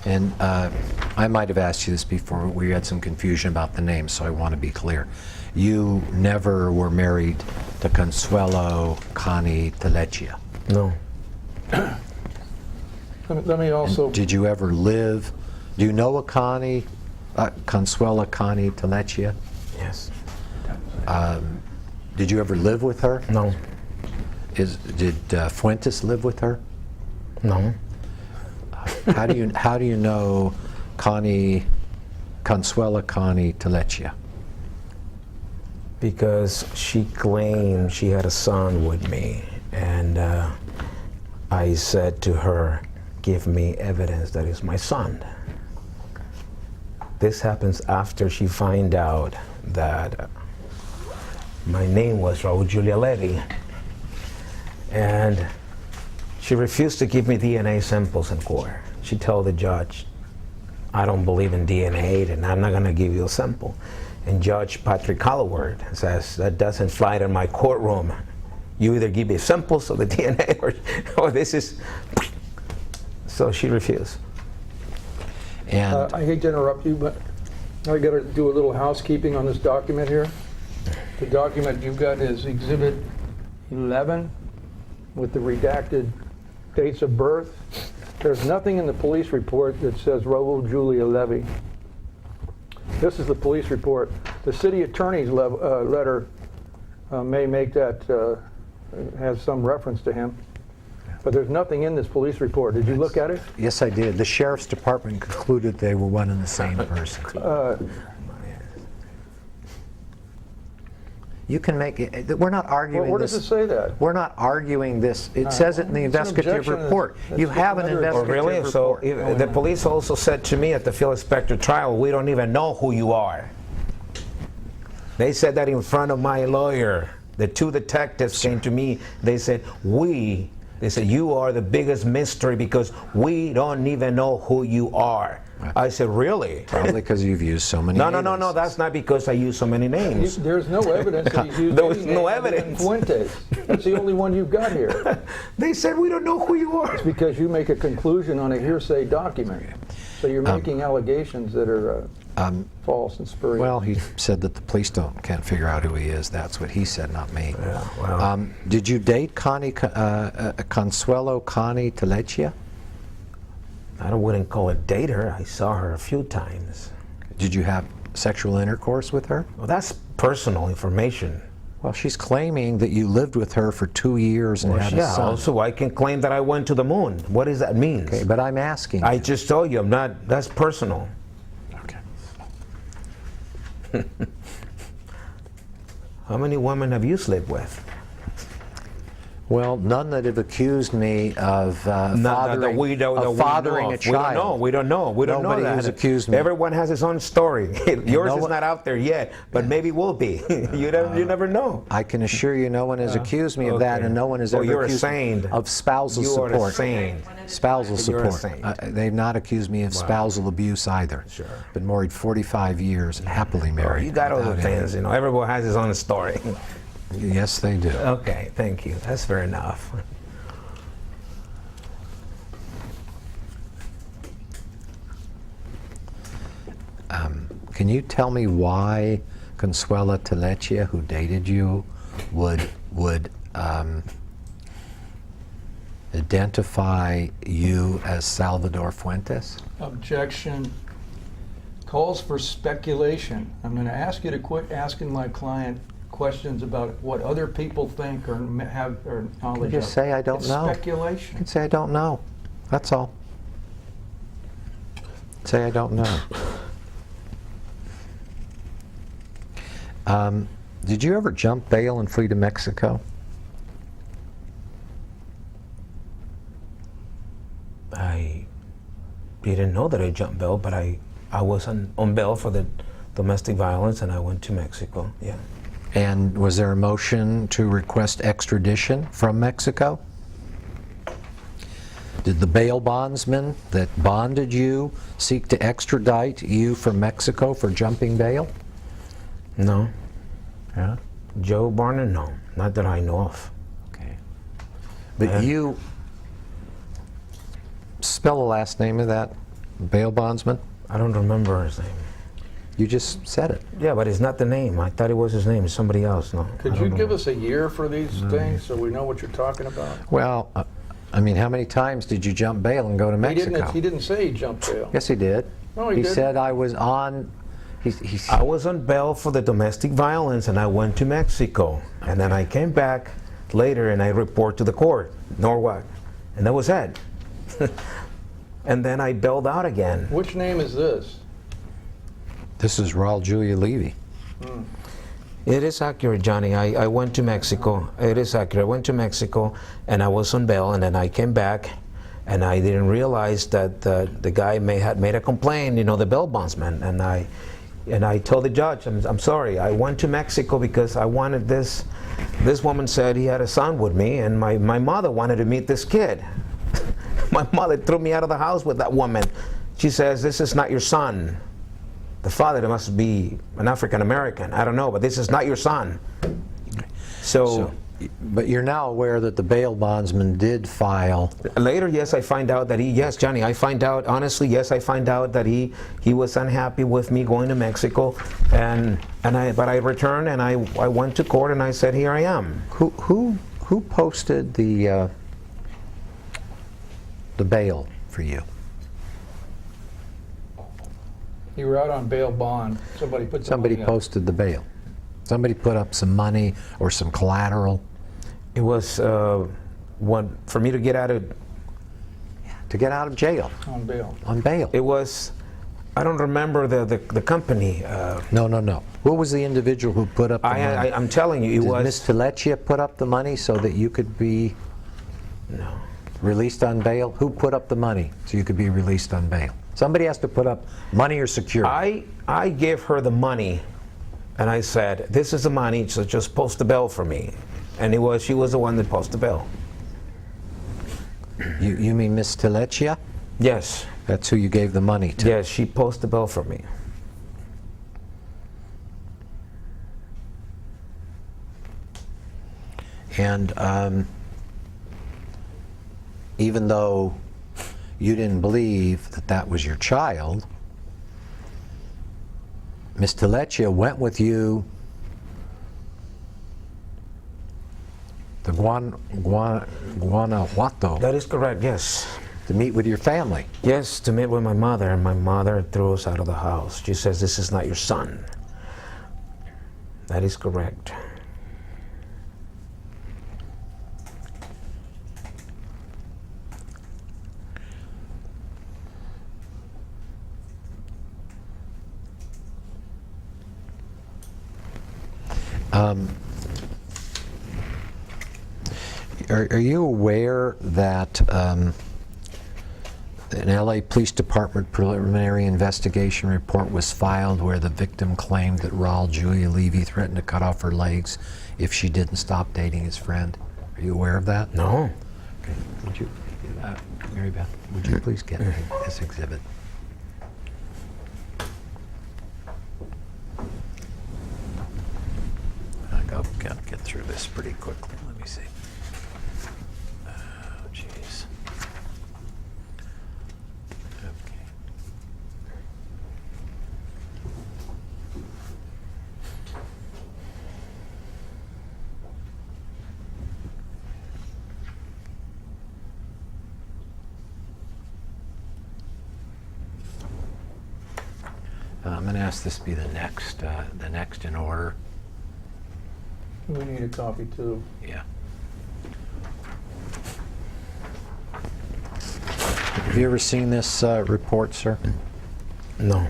And I might have asked you this before. We had some confusion about the name, so I want to be clear. You never were married to Consuelo Connie Telechia? No. Let me also... And did you ever live... Do you know a Connie, Consuelo Connie Telechia? Yes. Did you ever live with her? No. Did Fuentes live with her? No. How do you know Consuelo Connie Telechia? Because she claimed she had a son with me, and I said to her, give me evidence that it's my son. This happens after she find out that my name was Raul Julia Levy, and she refused to give me DNA samples in court. She told the judge, I don't believe in DNA, and I'm not going to give you a sample. And Judge Patrick Calloward says, that doesn't fly in my courtroom. You either give me samples of the DNA or this is... So she refused. And I hate to interrupt you, but I got to do a little housekeeping on this document here. The document you've got is Exhibit 11 with the redacted dates of birth. There's nothing in the police report that says Raul Julia Levy. This is the police report. The city attorney's letter may make that, has some reference to him. But there's nothing in this police report. Did you look at it? yes, I did. The sheriff's department concluded they were one and the same person. You can make it. We're not arguing Where this. does it say that? We're not arguing this. It says it in the investigative objection. report. You have an another- Oh, investigative really? So report. the police also said to me at the field inspector trial, we don't even know who you are. They said that in front of my lawyer. The two detectives came to me. They said, they said, you are the biggest mystery because we don't even know who you are. I said, really? Probably because you've used so many No, names. that's not because I use so many names. There's no evidence that he's used There was any no name other than evidence. Fuentes. That's the only one you've got here. They said, we don't know who you are. Because you make a conclusion on a hearsay document. So you're making allegations that are false and spurious. Well, he said that the police can't figure out who he is. That's what he said, not me. Yeah, well. Did you date Consuelo Connie Telechia? I wouldn't call it date her. I saw her a few times. Did you have sexual intercourse with her? Well, that's personal information. Well, she's claiming that you lived with her for 2 years and Well, had a yeah, son. also I can claim that I went to the moon. What does that mean? Okay, but I'm asking. I just told you, I'm not, that's personal. Okay. How many women have you slept with? Well, none that have accused me of fathering a child. We don't know Nobody that. has accused me. Everyone has his own story. Yours no is one- not out there yet, but maybe will be. You never know. I can assure you no one has accused me of that, okay. and no one has Oh, ever you're a accused saint. me of spousal You are a support. saint. Spousal You're a support. saint. They've not accused me of spousal abuse either. Sure. Been married 45 years and happily married. You got other without things, any- Everyone has his own story. Yes, they do. Okay, thank you. That's fair enough. Can you tell me why Consuelo Telechia, who dated you, would identify you as Salvador Fuentes? Objection. Calls for speculation. I'm going to ask you to quit asking my client questions about what other people think or have or knowledge just of. say I don't It's know. You speculation. can say I don't know. That's all. Say I don't know. Did you ever jump bail and flee to Mexico? I didn't know that I jumped bail, but I was on bail for the domestic violence, and I went to Mexico. Yeah. And was there a motion to request extradition from Mexico? Did the bail bondsman that bonded you seek to extradite you from Mexico for jumping bail? No. Yeah. Joe Barner? No. Not that I know of. Okay. But you spell the last name of that bail bondsman? I don't remember his name. You just said it. Yeah, but it's not the name. I thought it was his name. It's somebody else. No. Could you give us a year for these things so we know what you're talking about? Well, I mean, how many times did you jump bail and go to Mexico? He didn't say he jumped bail. Yes, he did. No, he He didn't. said I was on. I was on bail for the domestic violence, and I went to Mexico, and then I came back later, and I report to the court, nor what, and that was it. And then I bailed out again. Which name is this? This is Raul Julia Levy. It is accurate, Johnny. I went to Mexico. It is accurate. I went to Mexico, and I was on bail, and then I came back, and I didn't realize that the guy had made a complaint, you know, the bail bondsman, and I told the judge, I'm sorry, I went to Mexico because I wanted this. This woman said he had a son with me, and my mother wanted to meet this kid. My mother threw me out of the house with that woman. She says, this is not your son. The father must be an African American. I don't know, but this is not your son. So but you're now aware that the bail bondsman did file. later, yes, I find out that yes, Johnny, I find out, honestly, yes, I find out that he was unhappy with me going to Mexico, but I returned and I went to court and I said, here I am. Who posted the bail for you? You were out on bail bond. Somebody put Somebody money up. posted the bail. Somebody put up some money or some collateral It was for me to get out of. to get out of jail on bail. on bail. It was, I don't remember the company. No. Who was the individual who put up the money? I'm telling you, it Did was. Ms. Telechia put up the money so that you could be released on bail? Who put up the money so you could be released on bail? Somebody has to put up money or security. I gave her the money, and I said, "This is the money, so just post the bill for me." And she was the one that posted the bill. You mean Ms. Telechia? Yes, That's who you gave the money to. yes, she posted the bill for me. And even though you didn't believe that that was your child, Ms. Telechia went with you to Guanajuato That is correct. Yes, to meet with your family. yes, to meet with my mother, and my mother threw us out of the house. She says, "This is not your son." That is correct. Are you aware that an LA Police Department preliminary investigation report was filed where the victim claimed that Raul Julia Levy threatened to cut off her legs if she didn't stop dating his friend? Are you aware of that? No. Okay. Would you, Mary Beth, would you please get me this exhibit? I'll get through this pretty quickly. Let me see. Oh, jeez. Okay. I'm going to ask this to be the next in order. We need a copy too. Yeah. Have you ever seen this report, sir? No.